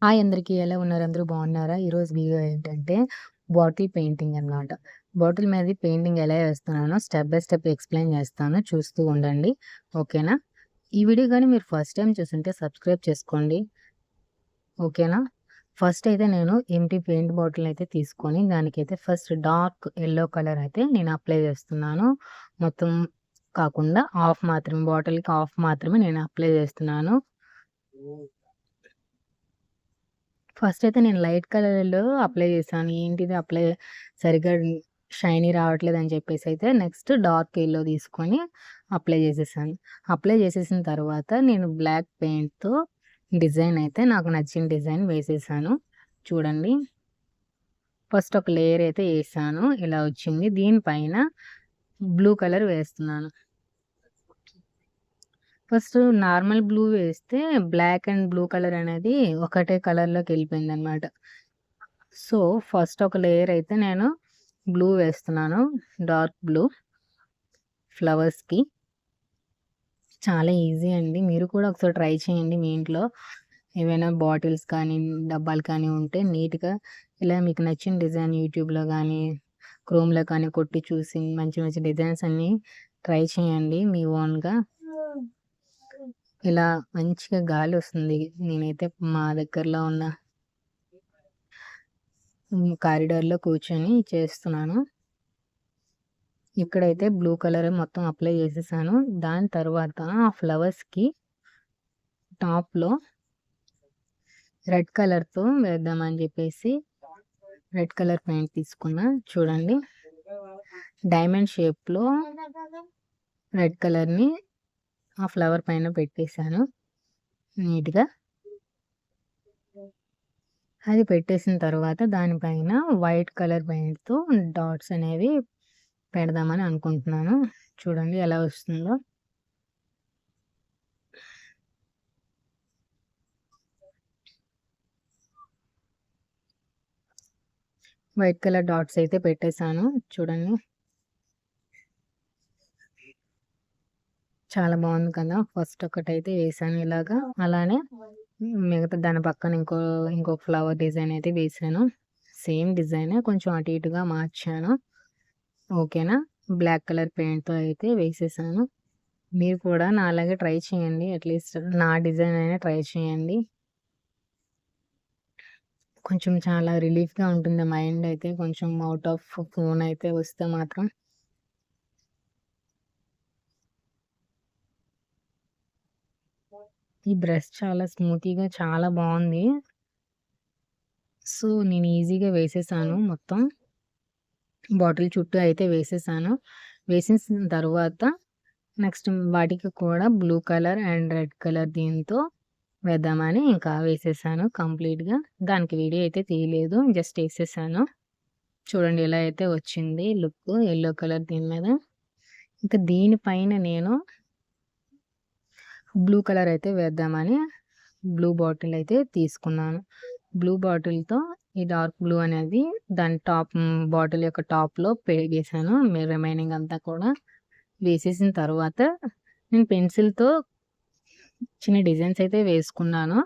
Hi అందరికీ. ఎలా ఉన్నారు? అందరూ బాగున్నారా? ఈరోజు వీడియో ఏంటంటే బాటిల్ పెయింటింగ్ అన్నమాట. బాటిల్ మీద పెయింటింగ్ ఎలా వేస్తున్నానో స్టెప్ బై స్టెప్ ఎక్స్‌ప్లెయిన్ చేస్తాను. చూస్తూ ఉండండి. ఓకేనా? ఈ వీడియో గాని మీరు ఫస్ట్ టైమ్ చూసుంటే సబ్స్క్రైబ్ చేసుకోండి. ఓకేనా? ఫస్ట్ అయితే నేను ఎంప్టీ పెయింట్ బాటిల్ అయితే తీసుకొని దానికైతే ఫస్ట్ డార్క్ యెల్లో కలర్ అయితే నేను అప్లై చేస్తున్నాను. మొత్తం కాకుండా హాఫ్ మాత్రమే, బాటిల్‌కి హాఫ్ మాత్రమే నేను అప్లై చేస్తున్నాను. ఫస్ట్ అయితే నేను లైట్ కలర్‌లో అప్లై చేశాను. ఏంటిది సరిగ్గా షైనీ రావట్లేదని చెప్పేసయితే నెక్స్ట్ డార్క్ యెల్లో తీసుకొని అప్లై చేసేసాను. అప్లై చేసేసిన తర్వాత నేను బ్లాక్ పెయింట్‌తో డిజైన్ అయితే నాకు నచ్చిన డిజైన్ వేసేసాను. చూడండి. ఫస్ట్ ఒక లేయర్ అయితే ఏసాను. ఇలా వచ్చింది. దీనిపైన బ్లూ కలర్ వేస్తున్నాను. ఫస్ట్ నార్మల్ బ్లూ వేస్తే బ్లాక్ అండ్ బ్లూ కలర్ అనేది ఒకటే కలర్‌లోకెళ్ళిపోయిందనమాట. సో, ఫస్ట్ ఒక లేయర్ అయితే నేను బ్లూ వేస్తున్నాను. డార్క్ బ్లూ ఫ్లవర్స్‌కి. చాలా ఈజీ అండి. మీరు కూడా ఒకసారి ట్రై చేయండి మీ ఇంట్లో. ఏవైనా బాటిల్స్ కానీ, డబ్బాలు కానీ ఉంటే నీట్‌గా ఇలా మీకు నచ్చిన డిజైన్ యూట్యూబ్‌లో గానీ, క్రోమ్‌లో కానీ కొట్టి చూసి మంచి మంచి డిజైన్స్ అన్నీ ట్రై చేయండి మీ ఓన్‌గా. ఇలా మంచిగా గాలొస్తుంది. నేనైతే మా దగ్గరలో ఉన్న కారిడార్‌లో కూర్చొని చేస్తున్నాను. ఇక్కడైతే బ్లూ కలర్ మొత్తం అప్లై చేసేసాను. దాని తర్వాత ఆ ఫ్లవర్స్‌కి టాప్‌లో రెడ్ కలర్‌తో వేద్దామని చెప్పేసి రెడ్ కలర్ పెయింట్ తీసుకున్నా. చూడండి. డైమండ్ షేప్‌లో రెడ్ కలర్‌ని ఆ ఫ్లవర్ పైన పెట్టేసాను నీట్‌గా. అది పెట్టేసిన తర్వాత దానిపైన వైట్ కలర్ పెయింట్‌తో డాట్స్ అనేవి పెడదామని అనుకుంటున్నాను. చూడండి ఎలా వస్తుందో. వైట్ కలర్ డాట్స్ అయితే పెట్టేసాను. చూడండి. చాలా బాగుంది కదా! ఫస్ట్ ఒకటైతే వేసాను ఇలాగా. అలానే మిగతా దాని పక్కన ఇంకొక ఫ్లవర్ డిజైన్ అయితే వేసాను. సేమ్ డిజైనే కొంచెం అటు ఇటుగా మార్చాను. ఓకేనా? బ్లాక్ కలర్ పెయింట్‌తో అయితే వేసేసాను. మీరు కూడా నాలాగే ట్రై చేయండి. అట్‌లీస్ట్ నా డిజైన్ అయినా ట్రై చేయండి. కొంచెం చాలా రిలీఫ్‌గా ఉంటుంది మైండ్ అయితే. కొంచెం ఔట్ ఆఫ్ ఫోన్ అయితే వస్తే మాత్రం. ఈ బ్రష్ చాలా స్మూతీగా చాలా బావుంది. సో, నేను ఈజీగా వేసేసాను మొత్తం. బాటిల్ చుట్టూ అయితే వేసేసాను. వేసేసిన తర్వాత నెక్స్ట్ వాటికి కూడా blue colour and red colour దీంతో వేద్దామని ఇంకా వేసేసాను కంప్లీట్‌గా. దానికి వీడియో అయితే తీయలేదు. జస్ట్ ఏసేసాను. చూడండి ఎలా అయితే వచ్చింది లుక్ యెల్లో కలర్ దీని మీద. ఇంకా దీనిపైన నేను బ్లూ కలర్ అయితే వేద్దామని బ్లూ బాటిల్ అయితే తీసుకున్నాను. బ్లూ బాటిల్‌తో ఈ డార్క్ బ్లూ అనేది దాని బాటిల్ యొక్క టాప్‌లో వేసాను. రిమైనింగ్ అంతా కూడా వేసేసిన తర్వాత నేను పెన్సిల్‌తో చిన్న డిజైన్స్ అయితే వేసుకున్నాను.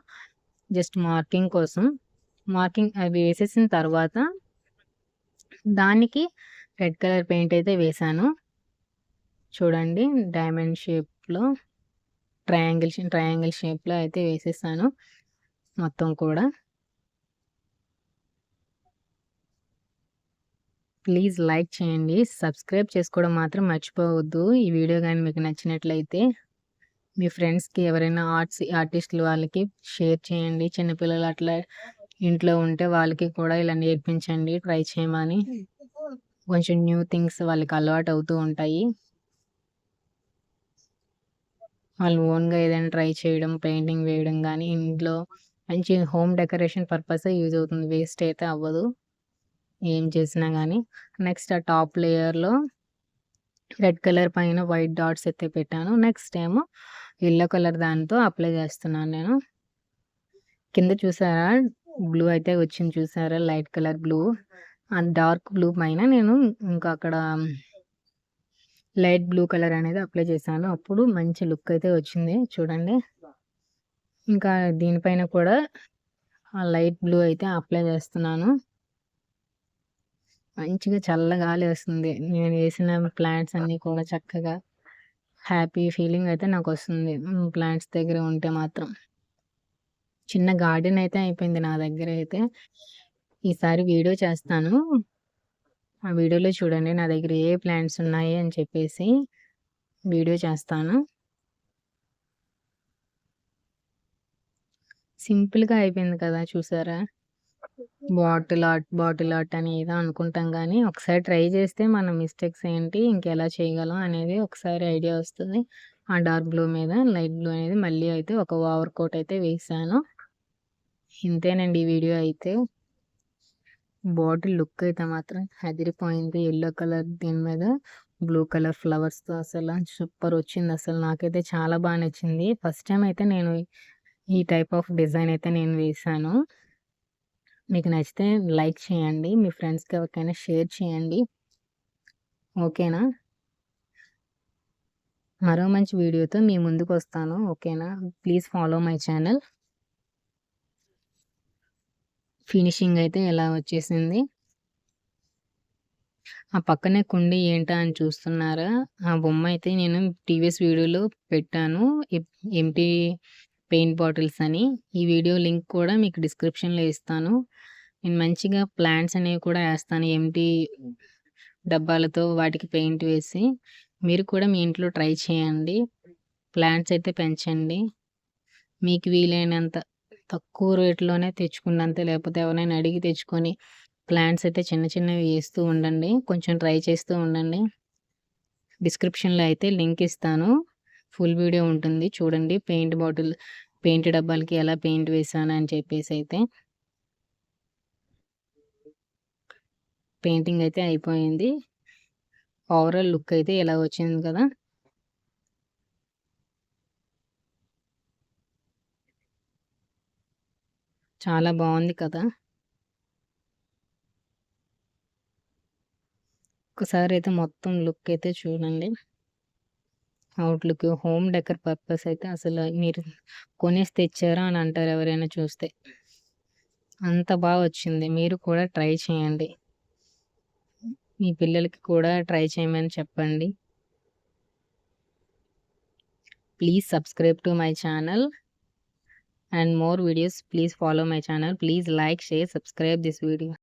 జస్ట్ మార్కింగ్ కోసం. మార్కింగ్ అవి వేసేసిన తర్వాత దానికి రెడ్ కలర్ పెయింట్ అయితే వేశాను. చూడండి డైమండ్ షేప్‌లో ట్రయాంగిల్ షేప్‌లో అయితే వేసేసాను మొత్తం కూడా. ప్లీజ్ లైక్ చేయండి. సబ్స్క్రైబ్ చేసుకోవడం మాత్రం మర్చిపోవద్దు. ఈ వీడియో గాని మీకు నచ్చినట్లయితే మీ ఫ్రెండ్స్‌కి ఎవరైనా ఆర్టిస్టులు వాళ్ళకి షేర్ చేయండి. చిన్న పిల్లలు అట్లా ఇంట్లో ఉంటే వాళ్ళకి కూడా ఇలా నేర్పించండి ట్రై చేయమని. కొంచెం న్యూ థింగ్స్ వాళ్ళకి అలవాటవుతూ ఉంటాయి. వాళ్ళు ఓన్‌గా ఏదైనా ట్రై చేయడం, పెయింటింగ్ వేయడం గానీ, ఇంట్లో మంచి హోమ్ డెకరేషన్ పర్పసే యూజ్ అవుతుంది. వేస్ట్ అయితే అవ్వదు. ఏం చేసినా గానీ. నెక్స్ట్ ఆ టాప్ లేయర్‌లో రెడ్ కలర్ పైన వైట్ డాట్స్ అయితే పెట్టాను. నెక్స్ట్ ఏమో యెల్లో కలర్ దానితో అప్లై చేస్తున్నాను నేను. కింద చూసారా? బ్లూ అయితే వచ్చింది చూసారా? Light colour blue. ఆ డార్క్ బ్లూ పైన నేను ఇంకా అక్కడ లైట్ బ్లూ కలర్ అనేది అప్లై చేశాను. అప్పుడు మంచి లుక్ అయితే వచ్చింది చూడండి. ఇంకా దీనిపైన కూడా ఆ లైట్ బ్లూ అయితే అప్లై చేస్తున్నాను. మంచిగా చల్ల గాలి వస్తుంది. నేను వేసిన ప్లాంట్స్ అన్నీ కూడా చక్కగా హ్యాపీ ఫీలింగ్ అయితే నాకొస్తుంది. ప్లాంట్స్ దగ్గర ఉంటే మాత్రం. చిన్న గార్డెన్ అయితే అయిపోయింది నా దగ్గర అయితే. ఈసారి వీడియో చేస్తాను. ఆ వీడియోలో చూడండి నా దగ్గర ఏ ప్లాంట్స్ ఉన్నాయి అని చెప్పేసి వీడియో చేస్తాను. సింపుల్‌గా అయిపోయింది కదా! చూసారా? బాటిల్ ఆర్ట్ అని ఏదో అనుకుంటాం గానీ, ఒకసారి ట్రై చేస్తే మన మిస్టేక్స్ ఏంటి, ఇంకెలా చేయగలం అనేది ఒకసారి ఐడియా వస్తది. ఆ డార్క్ బ్లూ మీద లైట్ బ్లూ అనేది మళ్ళీ అయితే ఒక ఓవర్ కోట్ అయితే వేశాను. ఇంతేనండి ఈ వీడియో అయితే. బాటిల్ లుక్ అయితే మాత్రం అదిరిపోయింది. యెల్లో కలర్ దీని మీద బ్లూ కలర్ ఫ్లవర్స్‌తో అసల సూపర్ వచ్చింది అసలు. నాకైతే చాలా బా నచ్చింది. ఫస్ట్ టైమ్ అయితే నేను ఈ టైప్ ఆఫ్ డిజైన్ అయితే నేను వేశాను. మీకు నచ్చితే లైక్ చేయండి. మీ ఫ్రెండ్స్‌కి ఎవరికైనా షేర్ చేయండి. ఓకేనా? మరో మంచి వీడియోతో మీ ముందుకొస్తాను. ఓకేనా? Please follow my channel. Finishing అయితే ఇలా వచ్చేసింది. ఆ పక్కనే కుండీ ఏంటా అని చూస్తున్నారా? ఆ బొమ్మ అయితే నేను ప్రీవియస్ వీడియోలో పెట్టాను. ఎంప్టీ పెయింట్ బాటిల్స్ అని. ఈ వీడియో లింక్ కూడా మీకు డిస్క్రిప్షన్‌లో ఇస్తాను. నేను మంచిగా ప్లాంట్స్ అనేవి కూడా ఏస్తాను. ఎంప్టీ డబ్బాలతో వాటికి పెయింట్ వేసి. మీరు కూడా మీ ఇంట్లో ట్రై చేయండి. ప్లాంట్స్ అయితే పెంచండి. మీకు వీలైనంత తక్కువ రేట్‌లోనే తెచ్చుకున్నంత లేకపోతే ఎవరినైనా అడిగి తెచ్చుకొని ప్లాంట్స్ అయితే చిన్న చిన్నవి వేస్తూ ఉండండి. కొంచెం ట్రై చేస్తూ ఉండండి. డిస్క్రిప్షన్‌లో అయితే లింక్ ఇస్తాను. ఫుల్ వీడియో ఉంటుంది చూడండి. పెయింట్ డబ్బాలకి ఎలా పెయింట్ వేశాను అని చెప్పేసి అయితే. పెయింటింగ్ అయితే అయిపోయింది. ఓవరాల్ లుక్ అయితే ఇలా వచ్చింది కదా! చాలా బావుంది కదా! ఒకసారి అయితే మొత్తం లుక్ అయితే చూడండి. అవుట్‌లుక్ హోమ్ డెకర్ పర్పస్ అయితే అసలు మీరు కొనేసి తెచ్చారా అని అంటారు ఎవరైనా చూస్తే. అంత బా వచ్చింది. మీరు కూడా ట్రై చేయండి. మీ పిల్లలకి కూడా ట్రై చేయమని చెప్పండి. Please subscribe to my channel and more videos. Please follow my channel. Please like, share, subscribe this video.